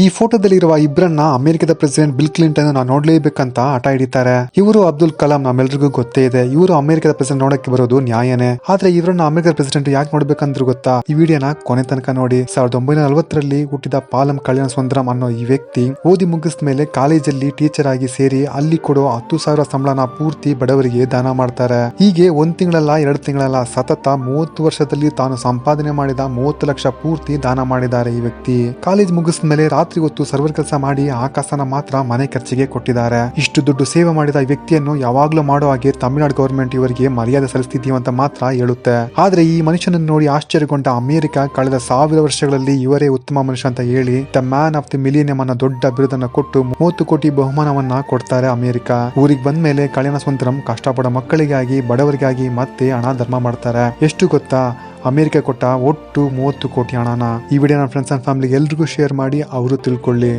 ಈ ಫೋಟೋದಲ್ಲಿರುವ ಇಬ್ಬರನ್ನ ಅಮೆರಿಕದ ಪ್ರೆಸಿಡೆಂಟ್ ಬಿಲ್ ಕ್ಲಿಂಟನ್ ನಾವು ನೋಡ್ಲೇಬೇಕಂತ ಹಠ ಹಿಡಿತಾರೆ. ಇವರು ಅಬ್ದುಲ್ ಕಲಾಂ ನಮ್ಮೆಲ್ರಿಗೂ ಗೊತ್ತೇ ಇದೆ. ಇವರು ಅಮೆರಿಕದ ಪ್ರೆಸಿಡೆಂಟ್ ನೋಡಕ್ಕೆ ಬರೋದು ನ್ಯಾಯನೇ. ಆದ್ರೆ ಇವರನ್ನ ಅಮೆರಿಕದ ಪ್ರೆಸಿಡೆಂಟ್ ಯಾಕೆ ನೋಡ್ಬೇಕಂದ್ರು ಗೊತ್ತಾ? ಈ ವಿಡಿಯೋನ ಕೊನೆ ತನಕ ನೋಡಿ. 1940ರಲ್ಲಿ ಹುಟ್ಟಿದ ಪಾಲಂ ಕಲ್ಯಾಣ ಸುಂದರಂ ಅನ್ನೋ ಈ ವ್ಯಕ್ತಿ ಓದಿ ಮುಗಿಸಿದ ಮೇಲೆ ಕಾಲೇಜಲ್ಲಿ ಟೀಚರ್ ಆಗಿ ಸೇರಿ ಅಲ್ಲಿ ಕೊಡೋ 10,000 ಸಂಬಳನ ಪೂರ್ತಿ ಬಡವರಿಗೆ ದಾನ ಮಾಡ್ತಾರೆ. ಹೀಗೆ 1 ತಿಂಗಳಲ್ಲ 2 ತಿಂಗಳಲ್ಲ ಸತತ 30 ವರ್ಷದಲ್ಲಿ ತಾನು ಸಂಪಾದನೆ ಮಾಡಿದ 30 ಲಕ್ಷ ಪೂರ್ತಿ ದಾನ ಮಾಡಿದ್ದಾರೆ ಈ ವ್ಯಕ್ತಿ. ಕಾಲೇಜ್ ಮುಗಿಸಿದ ಮೇಲೆ ರಾತ್ರಿ ಹೊತ್ತು ಸರ್ವರ್ ಕೆಲಸ ಮಾಡಿ ಆ ಕಾಸನ ಮಾತ್ರ ಮನೆ ಖರ್ಚಿಗೆ ಕೊಟ್ಟಿದ್ದಾರೆ. ಇಷ್ಟು ದುಡ್ಡು ಸೇವೆ ಮಾಡಿದ ಈ ವ್ಯಕ್ತಿಯನ್ನು ಯಾವಾಗ್ಲೂ ಮಾಡೋ ಹಾಗೆ ತಮಿಳುನಾಡು ಗವರ್ಮೆಂಟ್ ಇವರಿಗೆ ಮರ್ಯಾದೆ ಸಲ್ಲಿಸ್ತಿದೀವಿ ಅಂತ ಮಾತ್ರ ಹೇಳುತ್ತೆ. ಆದ್ರೆ ಈ ಮನುಷ್ಯನನ್ನು ನೋಡಿ ಆಶ್ಚರ್ಯಗೊಂಡ ಅಮೆರಿಕ ಕಳೆದ 1000 ವರ್ಷಗಳಲ್ಲಿ ಇವರೇ ಉತ್ತಮ ಮನುಷ್ಯ ಅಂತ ಹೇಳಿ ದ ಮ್ಯಾನ್ ಆಫ್ ದಿ ಮಿಲಿಯನಿಯಂ ಅನ್ನೋ ದೊಡ್ಡ ಬಿರುದನ್ನು ಕೊಟ್ಟು 30 ಕೋಟಿ ಬಹುಮಾನವನ್ನ ಕೊಡ್ತಾರೆ ಅಮೆರಿಕ. ಊರಿಗೆ ಬಂದ ಮೇಲೆ ಕಲ್ಯಾಣ ಸುಂದರಂ ಕಷ್ಟಪಡೋ ಮಕ್ಕಳಿಗಾಗಿ ಬಡವರಿಗಾಗಿ ಮತ್ತೆ ಹಣ ಧರ್ಮ ಮಾಡ್ತಾರೆ. ಎಷ್ಟು ಗೊತ್ತಾ? ಅಮೆರಿಕ ಕೊಟ್ಟ ಒಟ್ಟು 30 ಕೋಟಿ ಹಣನ. ಈ ವಿಡಿಯೋ ನನ್ನ ಫ್ರೆಂಡ್ಸ್ ಅಂಡ್ ಫ್ಯಾಮಿಲಿ ಎಲ್ರಿಗೂ ಶೇರ್ ಮಾಡಿ ಅವರು ತಿಳ್ಕೊಳ್ಳಿ.